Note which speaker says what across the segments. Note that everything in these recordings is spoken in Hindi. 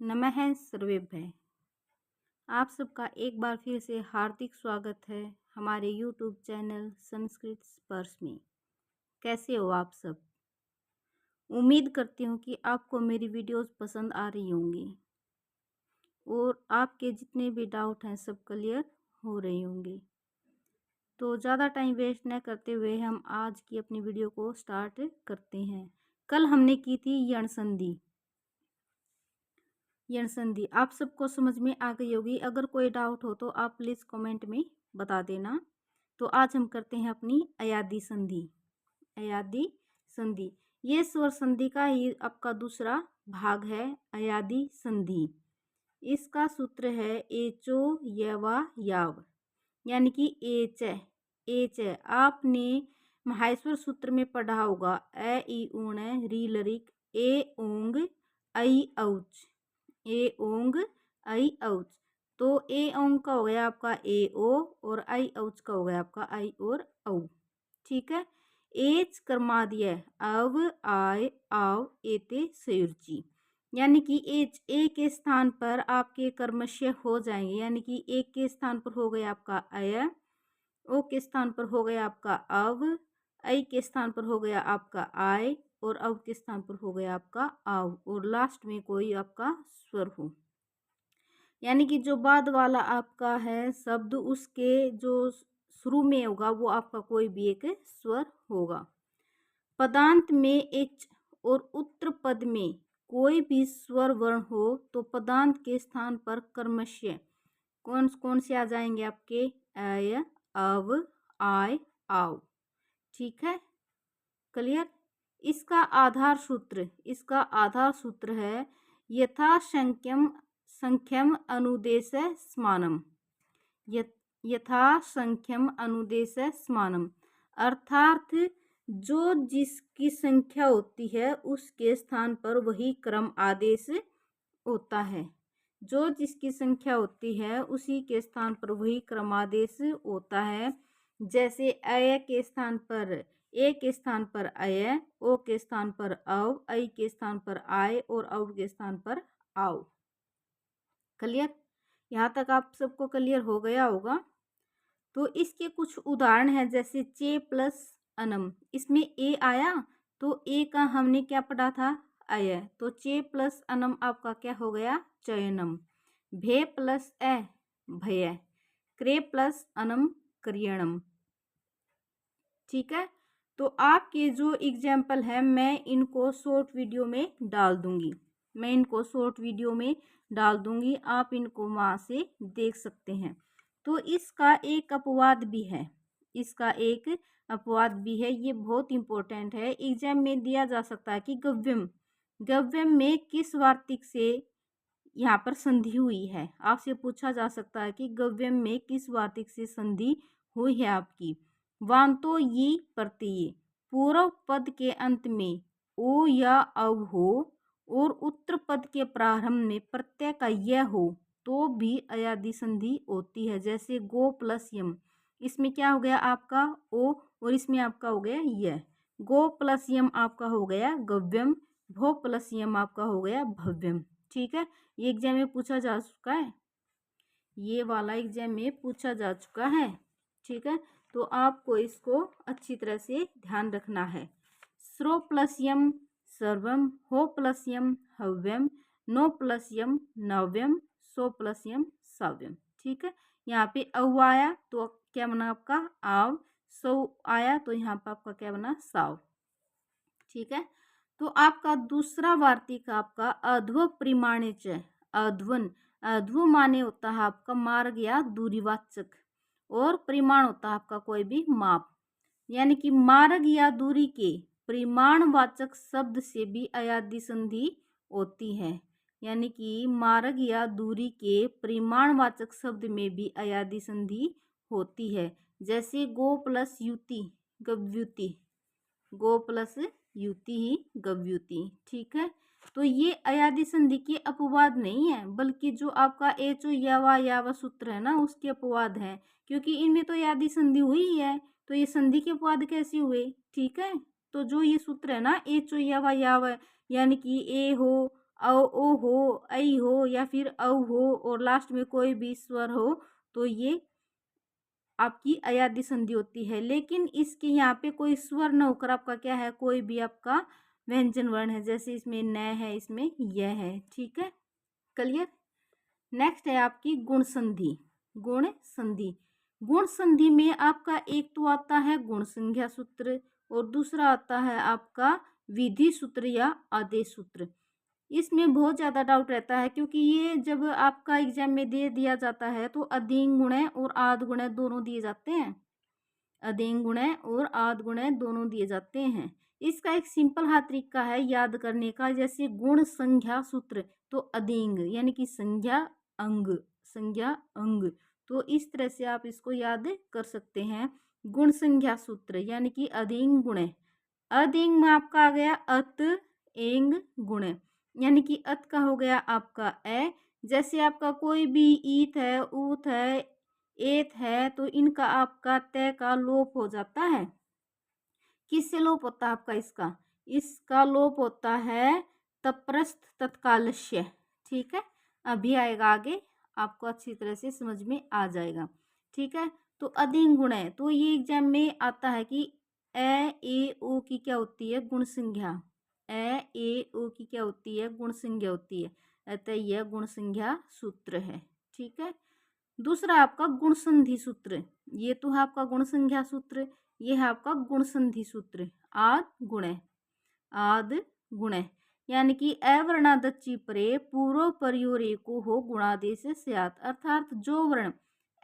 Speaker 1: नमः सर्वेभ्यः। आप सबका एक बार फिर से हार्दिक स्वागत है हमारे YouTube चैनल संस्कृत स्पर्श में। कैसे हो आप सब? उम्मीद करती हूँ कि आपको मेरी वीडियोस पसंद आ रही होंगी और आपके जितने भी डाउट हैं सब क्लियर हो रही होंगी। तो ज़्यादा टाइम वेस्ट न करते हुए हम आज की अपनी वीडियो को स्टार्ट करते हैं। कल हमने की थी यण संधि। यण संधि आप सबको समझ में आ गई होगी। अगर कोई डाउट हो तो आप प्लीज़ कमेंट में बता देना। तो आज हम करते हैं अपनी अयादी संधि। अयादी संधि ये स्वर संधि का ही आपका दूसरा भाग है। अयादी संधि इसका सूत्र है एचो यवा याव, यानी कि एच एच आपने माहेश्वर सूत्र में पढ़ा होगा। ए ई ऊण री लरिक ए ओंग आई औच, ए ओंग आई औच। तो ए ओंग का हो गया आपका ए ओ और आई औच का हो गया आपका आई और औ। ठीक है। एच कर्मादि अव आय आव एते सयुर्ची, यानी कि एच ए के स्थान पर आपके कर्मशय हो जाएंगे। यानी कि एक के स्थान पर हो गया आपका अय, ओ के स्थान पर हो गया आपका अव, ऐ के स्थान पर हो गया आपका आय और अव के स्थान पर हो गया आपका आव और लास्ट में कोई आपका स्वर हो। यानी कि जो बाद वाला आपका है शब्द उसके जो शुरू में होगा वो आपका कोई भी एक स्वर होगा। पदांत में एच और उत्तर पद में कोई भी स्वर वर्ण हो तो पदांत के स्थान पर कर्मश्य कौन कौन से आ जाएंगे आपके अय अव आय आव। ठीक है, क्लियर। इसका आधार सूत्र है यथासंख्यम संख्यम अनुदेश स्मानम, यथासंख्यम अनुदेश स्मानम, अर्थात जो जिसकी संख्या होती है उसके स्थान पर वही क्रम आदेश होता है। जो जिसकी संख्या होती है उसी के स्थान पर वही क्रमादेश होता है। जैसे अय के स्थान पर ए के स्थान पर अय, ओ के स्थान पर अव, ऐ के स्थान पर आय और अव के स्थान पर आव। क्लियर? यहाँ तक आप सबको क्लियर हो गया होगा। तो इसके कुछ उदाहरण हैं जैसे चे प्लस अनम, इसमें ए आया तो ए का हमने क्या पढ़ा था अय, तो चे प्लस अनम आपका क्या हो गया चयनम। भे प्लस ए भय, क्रे प्लस अनम क्रियणम। ठीक है, तो आपके जो एग्जाम्पल है मैं इनको शॉर्ट वीडियो में डाल दूंगी, आप इनको वहाँ से देख सकते हैं। तो इसका एक अपवाद भी है, ये बहुत इंपॉर्टेंट है। एग्जाम में दिया जा सकता है कि गव्यम में किस वार्तिक से यहाँ पर संधि हुई है। आपसे पूछा जा सकता है कि गव्यम में किस वार्तिक से संधि हुई है आपकी। वांतो ये प्रत्यय पूर्व पद के अंत में ओ या अव हो और उत्तर पद के प्रारंभ में प्रत्यय का यह हो तो भी अयादि संधि होती है। जैसे गो प्लस यम, इसमें क्या हो गया आपका ओ और इसमें आपका हो गया यह। गो प्लस यम आपका हो गया गव्यम, भो प्लस यम आपका हो गया भव्यम। ठीक है, ये एग्जाम में पूछा जा चुका है, ये वाला एग्जाम में पूछा जा चुका है। ठीक है, तो आपको इसको अच्छी तरह से ध्यान रखना है। स्रो प्लस यम सर्वम, हो प्लस यम हव्यम, नो प्लस यम नव्यम, सो प्लस यम सव्यम। ठीक है, यहाँ पे औ आया तो क्या बना आपका आव, सौ आया तो यहाँ पे आपका क्या बना साव। ठीक है, तो आपका दूसरा वार्तिक आपका अध्व परिमाणिच, अध्वन, अध्व माने होता है आपका मार्ग या दूरीवाचक और परिमाण होता है आपका कोई भी माप। यानी कि मार्ग या दूरी के परिमाणवाचक शब्द से भी अयादि संधि होती है। यानी कि मार्ग या दूरी के परिमाणवाचक शब्द में भी अयादि संधि होती है। जैसे गो प्लस युति गव्युति, गो प्लस युति ही गव्युति। ठीक है, तो ये अयादि संधि के अपवाद नहीं है बल्कि जो आपका एचो यावा यावा सूत्र है ना उसके अपवाद है, क्योंकि इनमें तो अयादि संधि हुई है तो ये संधि के अपवाद कैसे हुए। ठीक है, तो जो ये सूत्र है ना एचो यावा यावा, यानी कि ए हो औ ओ हो, ऐ हो या फिर औ हो और लास्ट में कोई भी स्वर हो तो ये आपकी अयादी संधि होती है। लेकिन इसके यहाँ पे कोई स्वर न होकर आपका क्या है, कोई भी आपका व्यंजन वर्ण है, जैसे इसमें न है, इसमें यह है। ठीक है, क्लियर। नेक्स्ट है आपकी गुण संधि। गुण संधि, गुण संधि में आपका एक तो आता है गुण संज्ञा सूत्र और दूसरा आता है आपका विधि सूत्र या आदेश सूत्र। इसमें बहुत ज़्यादा डाउट रहता है क्योंकि ये जब आपका एग्जाम में दे दिया जाता है तो अधिक गुणय और आध गुणय दोनों दिए जाते हैं। अधिक गुणय और आध गुणय दोनों दिए जाते हैं। इसका एक सिंपल सा तरीका है याद करने का, जैसे गुण संज्ञा सूत्र तो अधिंग यानी कि संज्ञा अंग, संज्ञा अंग, तो इस तरह से आप इसको याद कर सकते हैं। गुण संज्ञा सूत्र यानी कि अधिंग गुणय, अधिंग में आपका आ गया अत एंग गुणय, यानी कि अत का हो गया आपका ए। जैसे आपका कोई भी ईत है, ऊत है, एत है, तो इनका आपका तय का लोप हो जाता है। किससे लोप होता है आपका इसका? इसका लोप होता है तप्रस्थ तत्कालस्य। ठीक है, अभी आएगा आगे, आपको अच्छी तरह से समझ में आ जाएगा। ठीक है, तो अधिक गुण है, तो ये एग्जाम में आता है कि ए ओ की क्या होती है? गुण संज्ञा। ए ओ की क्या होती है? गुण संज्ञा होती है, अतः यह गुण संज्ञा सूत्र है। ठीक है, दूसरा आपका गुण संधि सूत्र, ये तो है आपका गुण संज्ञा सूत्र, ये है आपका गुण संधि सूत्र। आद गुणय, आद गुणय यानी कि अवर्णादच्ची परे पूर्व परियोर एको हो गुणादेश स्यात्, अर्थात जो वर्ण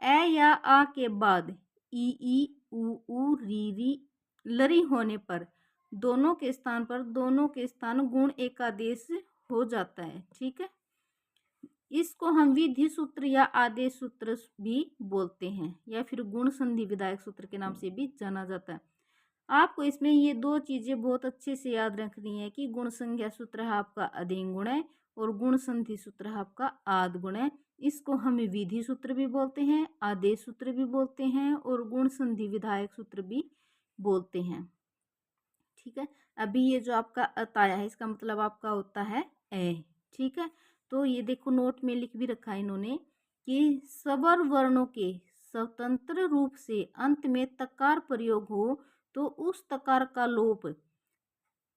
Speaker 1: ए या आ के बाद ई ऊ री लरी होने पर दोनों के स्थान गुण एकादेश हो जाता है। ठीक है, इसको हम विधि सूत्र या आदेश सूत्र भी बोलते हैं या फिर गुण संधि विधायक सूत्र के नाम से भी जाना जाता है। आपको इसमें ये दो चीजें बहुत अच्छे से याद रखनी है कि गुण संज्ञा सूत्र है आपका अधिक गुण है और गुण संधि सूत्र है आपका आद गुण है। इसको हम विधि सूत्र भी बोलते हैं, आदेश सूत्र भी बोलते हैं और गुण संधि विधायक सूत्र भी बोलते हैं। ठीक है, अभी ये जो आपका अत आया है इसका मतलब आपका होता है ए। ठीक है, तो ये देखो नोट में लिख भी रखा है इन्होंने कि स्वर वर्णों के स्वतंत्र रूप से अंत में तकार प्रयोग हो तो उस तकार का लोप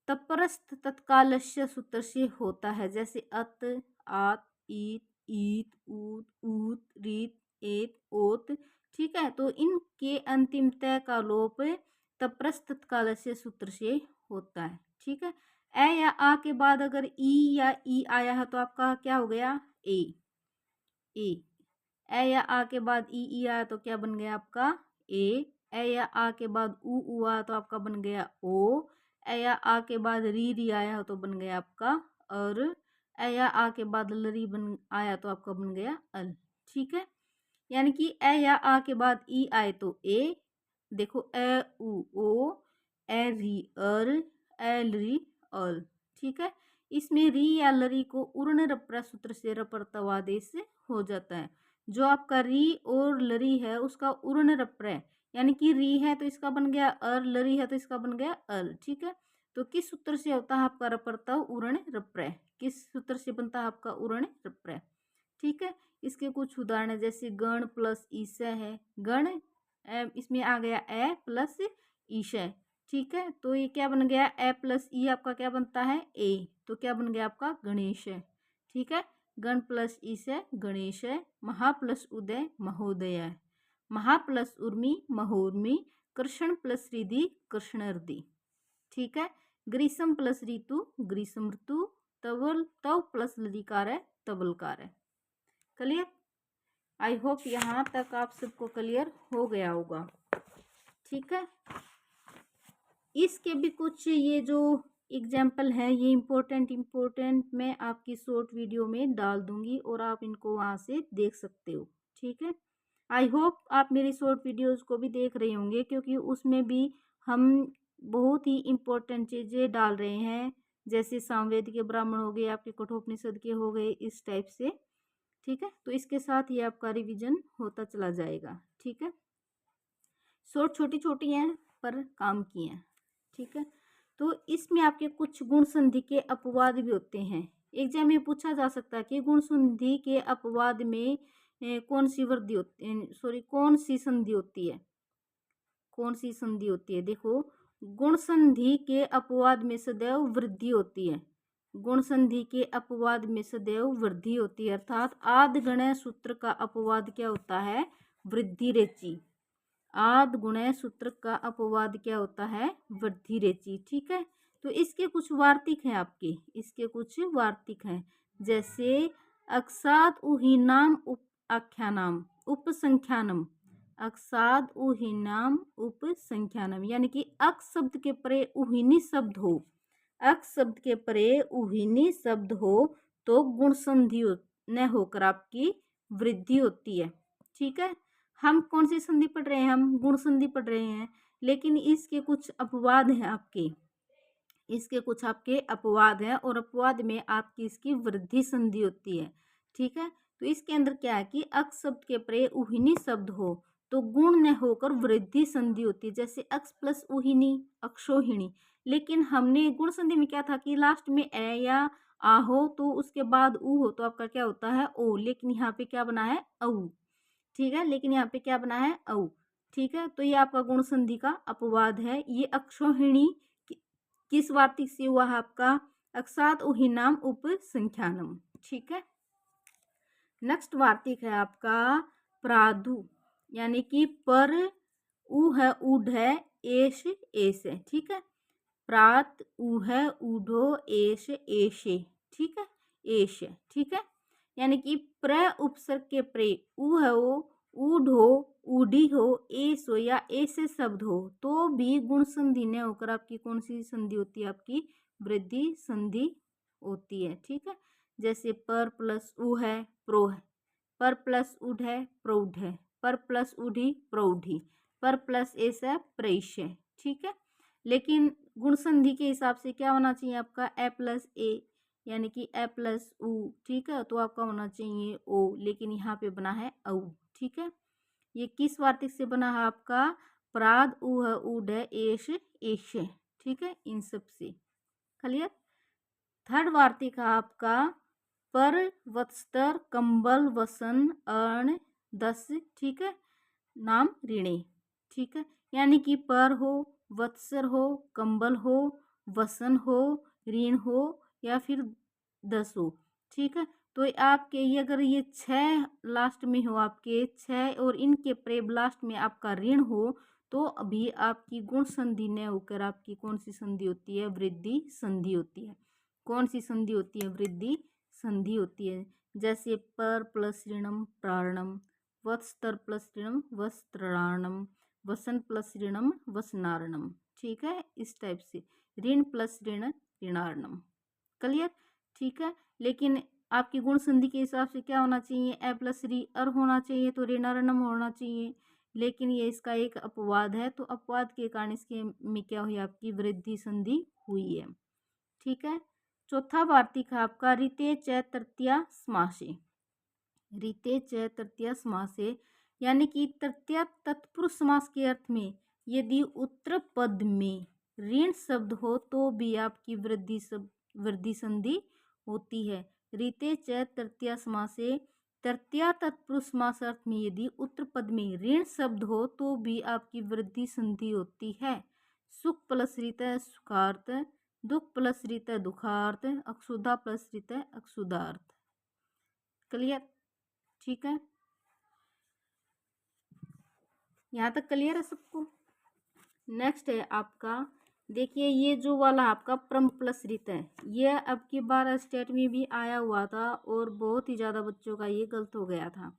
Speaker 1: तपरस्थ तत्कालस्य सूत्र से होता है, जैसे अत, आत, ईत, ऊत, ऊत, रीत, एत, ओत। ठीक है, तो इनके अंतिम तय का लोप तपरस्थ तत्कालस्य सूत्र से होता है। ठीक है, ए या आ के बाद अगर ई या ई आया है तो आपका क्या हो गया? ए। ए या आ के बाद ई आया तो क्या बन गया आपका? ए या आ के बाद ऊ आया तो आपका बन गया ओ। ए या आ के बाद री आया तो बन गया आपका और ए या आ के बाद लरी बन आया तो आपका बन गया अल। ठीक है, यानी कि ए या आ के बाद ई आए तो ए, देखो ए ऊ ओ, ए री अर, ए लरी अल। ठीक है, इसमें री या लरी को उर्ण रपरा सूत्र से रपरतवादेश हो जाता है। जो आपका री और लरी है उसका उर्ण रप्रय, यानी कि री है तो इसका बन गया अर, लरी है तो इसका बन गया अल। ठीक है, तो किस सूत्र से होता है आपका रपरतव? उर्ण रप्रय। किस सूत्र से बनता है आपका उर्ण रप्रय? ठीक है, इसके कुछ उदाहरण जैसे गण प्लस ईशय है, गण इसमें आ गया ए प्लस ईशय। ठीक है, तो ये क्या बन गया? ए प्लस ई आपका क्या बनता है? ए, तो क्या बन गया आपका? गणेश है। ठीक है, गण प्लस ईशय गणेश है, महा प्लस उदय महोदय, महा प्लस उर्मी महोर्मी, कृष्ण प्लस रिधि कृष्णर्धि। ठीक है, ग्रीष्म प्लस ऋतु ग्रीष्म ऋतु, तवल तव प्लस ललिकार है तवलकार है। क्लियर? आई होप यहाँ तक आप सबको क्लियर हो गया होगा। ठीक है, इसके भी कुछ ये जो एग्जाम्पल है ये इम्पोर्टेंट मैं आपकी शॉर्ट वीडियो में डाल दूंगी और आप इनको वहाँ से देख सकते हो। ठीक है, आई होप आप मेरी शॉर्ट वीडियोस को भी देख रहे होंगे क्योंकि उसमें भी हम बहुत ही इम्पोर्टेंट चीज़ें डाल रहे हैं, जैसे सामवेद के ब्राह्मण हो गए, आपके कठोपनिषद के हो गए, इस टाइप से। ठीक है, तो इसके साथ ये आपका रिवीजन होता चला जाएगा। ठीक है, शॉर्ट छोटी छोटी हैं पर काम की हैं। ठीक है, तो इसमें आपके कुछ गुण संधि के अपवाद भी होते हैं। एग्जाम में पूछा जा सकता है कि गुण संधि के अपवाद में कौन सी वृद्धि होती, सॉरी, कौन सी संधि होती है, कौन सी संधि होती है। देखो, गुण संधि के अपवाद में सदैव वृद्धि होती है, गुण संधि के अपवाद में सदैव वृद्धि होती है, अर्थात आद्गणय सूत्र का अपवाद क्या होता है, वृद्धि रेचि। आद्गुणय सूत्र का अपवाद क्या होता है, वृद्धि रेचि। ठीक है, तो इसके कुछ वार्तिक हैं आपके, इसके कुछ वार्तिक हैं, जैसे अक्साद उहीनाम उप आख्यानाम उपसंख्यानम, अक्साद उहीनाम उपसंख्यानम, यानी कि अक शब्द के परे उहीनी शब्द हो, अक शब्द के परे उहीनी शब्द हो तो गुण संधि न होकर आपकी वृद्धि होती है। ठीक है, हम कौन सी संधि पढ़ रहे हैं, हम गुण संधि पढ़ रहे हैं, लेकिन इसके कुछ अपवाद हैं आपके, इसके कुछ आपके अपवाद हैं, और अपवाद में आपकी इसकी वृद्धि संधि होती है। ठीक है, तो इसके अंदर क्या है कि अक शब्द के परे उहिनी शब्द हो तो गुण न होकर वृद्धि संधि होती है, जैसे अक्स प्लस उहिनी अक्षोहिणी। लेकिन हमने गुण संधि में क्या था कि लास्ट में ए या आ हो तो उसके बाद उ हो तो आपका क्या होता है ओ, लेकिन यहाँ पे क्या बना है औ। ठीक है, लेकिन यहाँ पे क्या बना है औ। ठीक है, तो ये आपका गुण संधि का अपवाद है। ये अक्षोहिणी किस वार्तिक से हुआ है आपका, अक्सात उहिनाम उपसंख्यानम। ठीक है, नेक्स्ट वार्तिक है आपका प्रादु, यानी कि पर उ है उड है एश एस है। ठीक है, प्रात उ है उडो एश एशे। ठीक है, एश। ठीक है, यानी कि प्र उपसर्ग के प्रे उ है वो उड हो उडी हो एस हो या ऐसे शब्द हो तो भी गुण संधि न होकर आपकी कौन सी संधि होती है, आपकी वृद्धि संधि होती है। ठीक है, जैसे पर प्लस उ है प्रो है, पर प्लस उड है प्रौढ़ है, पर प्लस उडी प्रौढ़ी, पर प्लस एस है प्रैश है। ठीक है, लेकिन गुण संधि के हिसाब से क्या होना चाहिए आपका ए प्लस ए, यानी कि ए प्लस उ। ठीक है, तो आपका होना चाहिए ओ, लेकिन यहाँ पे बना है औ। ठीक है, ये किस वार्तिक से बना है आपका, प्राद उ है उड है एश एश। ठीक है, इन सब से क्लियर। थर्ड वार्तिक है आपका पर वत्स्तर कंबल वसन अर्ण दस। ठीक है, नाम ऋणे। ठीक है, यानी कि पर हो, वत्सर हो, कंबल हो, वसन हो, ऋण हो या फिर 10 हो। ठीक है, तो आपके ये अगर ये 6 लास्ट में हो, आपके 6 और इनके प्रेब लास्ट में आपका ऋण हो तो अभी आपकी गुण संधि न होकर आपकी कौन सी संधि होती है, वृद्धि संधि होती है। कौन सी संधि होती है, वृद्धि संधि होती है। जैसे पर प्लस ऋणम प्रारणम, वत्स्तर प्लस ऋणम वस्त्राणम, वसन प्लस ऋणम वसनारणम। ठीक है, इस टाइप से ऋण प्लस ऋण ऋणारणम। क्लियर। ठीक है, लेकिन आपकी गुण संधि के हिसाब से क्या होना चाहिए, ए प्लस री अर होना चाहिए तो ऋणारणम होना चाहिए, लेकिन ये इसका एक अपवाद है, तो अपवाद के कारण इसके में क्या हुई, आपकी वृद्धि संधि हुई है। ठीक है, चौथा वार्तिक है आपका रीते च तृतीया समासे, रीते च तृतीया समासे, यानी कि तृतीया तत्पुरुष समास के अर्थ में यदि उत्तर पद में ऋण शब्द हो तो भी आपकी वृद्धि संधि होती है। रीते च तृतीया समासे, तृतीया तत्पुरुष समास अर्थ में यदि उत्तर पद में ऋण शब्द हो तो भी आपकी वृद्धि संधि होती है। सुख प्लस रीत सुखार्थ, दुख प्लस रीत दुखार्थ, अक्षुधा प्लस रीत अक्षुधार्थ। क्लियर। ठीक है, यहाँ तक क्लियर है सबको। नेक्स्ट है आपका, देखिए ये जो वाला आपका परम प्लस रीत है, ये अब की बार स्टेट में भी आया हुआ था और बहुत ही ज़्यादा बच्चों का ये गलत हो गया था।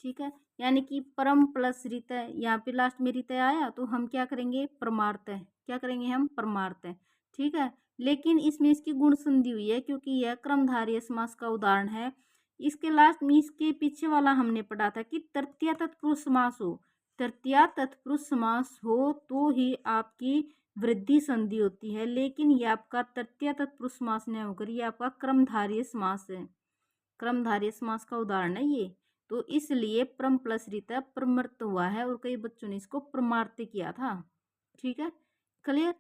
Speaker 1: ठीक है, यानी कि परम प्लस रीत है, यहाँ पे लास्ट में रीत आया तो हम क्या करेंगे, परमार्थ है, क्या करेंगे हम, परमार्थ है। ठीक है, लेकिन इसमें इसकी गुण संधि हुई है क्योंकि यह क्रमधारय समास का उदाहरण है। इसके लास्ट में इसके पीछे वाला हमने पढ़ा था कि तृतीया तत्पुरुष समास हो, तृतीया तत्पुरुष समास हो तो ही आपकी वृद्धि संधि होती है, लेकिन ये आपका तृतीया तत्पुरुष समास नहीं होकर ये आपका क्रमधारय समास है, क्रमधारय समास का उदाहरण है ये, तो इसलिए परम प्लस रीता प्रमर्त हुआ है और कई बच्चों ने इसको प्रमार्त किया था। ठीक है, क्लियर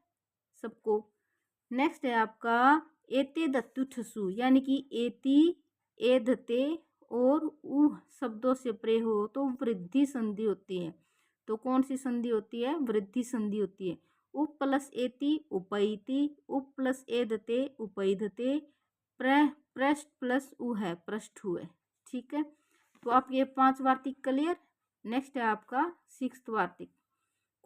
Speaker 1: सबको। नेक्स्ट है आपका एते दत्तु ठसु, यानी कि एति, एधते और उ शब्दों से प्रयोग हो तो वृद्धि संधि होती है। तो कौन सी संधि होती है? वृद्धि संधि होती है। उप प्लस एति उपैति, उप प्लस एधते उपैधते, पृष्ठ प्लस उ है पृष्ठ हुए। ठीक है, तो आप ये 5 वार्तिक क्लियर। नेक्स्ट है आपका 6th वार्तिक।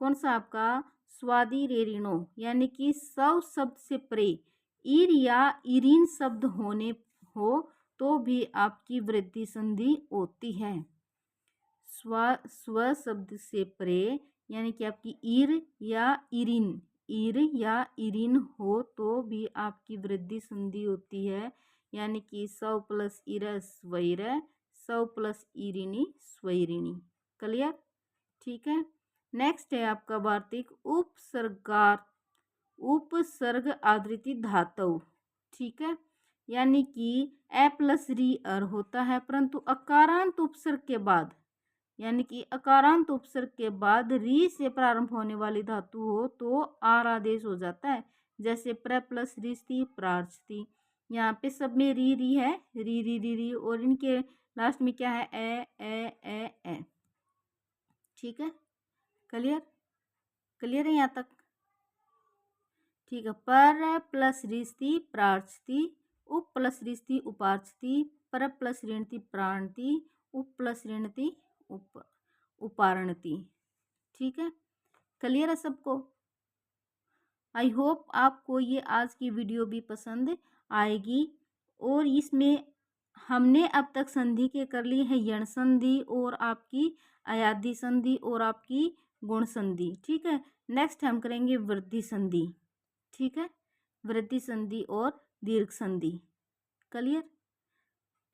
Speaker 1: कौन सा आपका? स्वादि रेरिणो, यानी कि सव शब्द से परे ईर या इरीन शब्द होने हो तो भी आपकी वृद्धि संधि होती है। स्व शब्द से परे यानी कि आपकी ईर या इरीन हो तो भी आपकी वृद्धि संधि होती है, यानी कि सव प्लस इर स्वैर, सव प्लस इरिनी स्वैरिणी। क्लियर? ठीक है। नेक्स्ट है आपका वार्तिक उपसर्ग आदृति धातु। ठीक है, यानी कि ए प्लस री अर होता है, परंतु अकारांत उपसर्ग के बाद, यानी कि अकारांत उपसर्ग के बाद री से प्रारंभ होने वाली धातु हो तो आर आदेश हो जाता है। जैसे प्र प्लस री थी, प्रार्थी। यहाँ पे सब में री है, री और इनके लास्ट में क्या है? ए। ठीक है, क्लियर है यहाँ तक? ठीक है। पर प्लस रीस्ती प्रार्थी, उप प्लस रीस्ती उपार्थी, पर प्लस ऋणती प्राणती, उप प्लस ऋणती उपारणती। ठीक है, क्लियर है सबको? आई होप आपको ये आज की वीडियो भी पसंद आएगी। और इसमें हमने अब तक संधि के कर ली है यण संधि और आपकी अयादि संधि और आपकी गुण संधि। ठीक है, नेक्स्ट हम करेंगे वृद्धि संधि। ठीक है, वृद्धि संधि और दीर्घ संधि। क्लियर?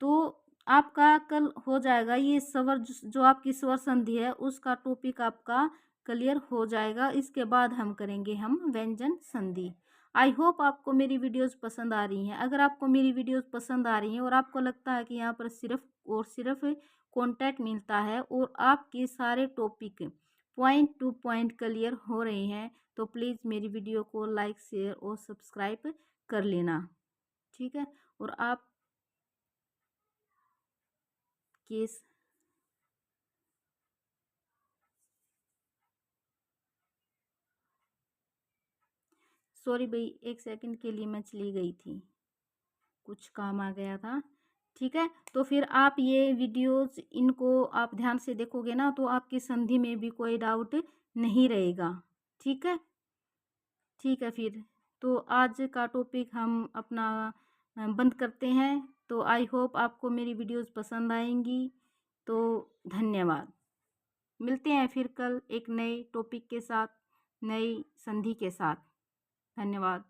Speaker 1: तो आपका कल हो जाएगा ये स्वर, जो आपकी स्वर संधि है उसका टॉपिक आपका क्लियर हो जाएगा। इसके बाद हम करेंगे व्यंजन संधि। आई होप आपको मेरी वीडियोस पसंद आ रही हैं। अगर आपको मेरी वीडियोस पसंद आ रही हैं और आपको लगता है कि यहाँ पर सिर्फ और सिर्फ कंटेंट मिलता है और आपके सारे topic point two point clear हो रहे हैं, तो प्लीज़ मेरी वीडियो को लाइक, शेयर और सब्सक्राइब कर लेना। ठीक है, और आप केस सॉरी भाई, 1 सेकंड के लिए मैं चली गई थी, कुछ काम आ गया था। ठीक है, तो फिर आप ये वीडियोस इनको आप ध्यान से देखोगे ना तो आपकी संधि में भी कोई डाउट नहीं रहेगा। ठीक है, ठीक है। फिर तो आज का टॉपिक हम अपना बंद करते हैं। तो आई होप आपको मेरी वीडियोस पसंद आएंगी। तो धन्यवाद। मिलते हैं फिर कल एक नए टॉपिक के साथ, नई संधि के साथ। धन्यवाद।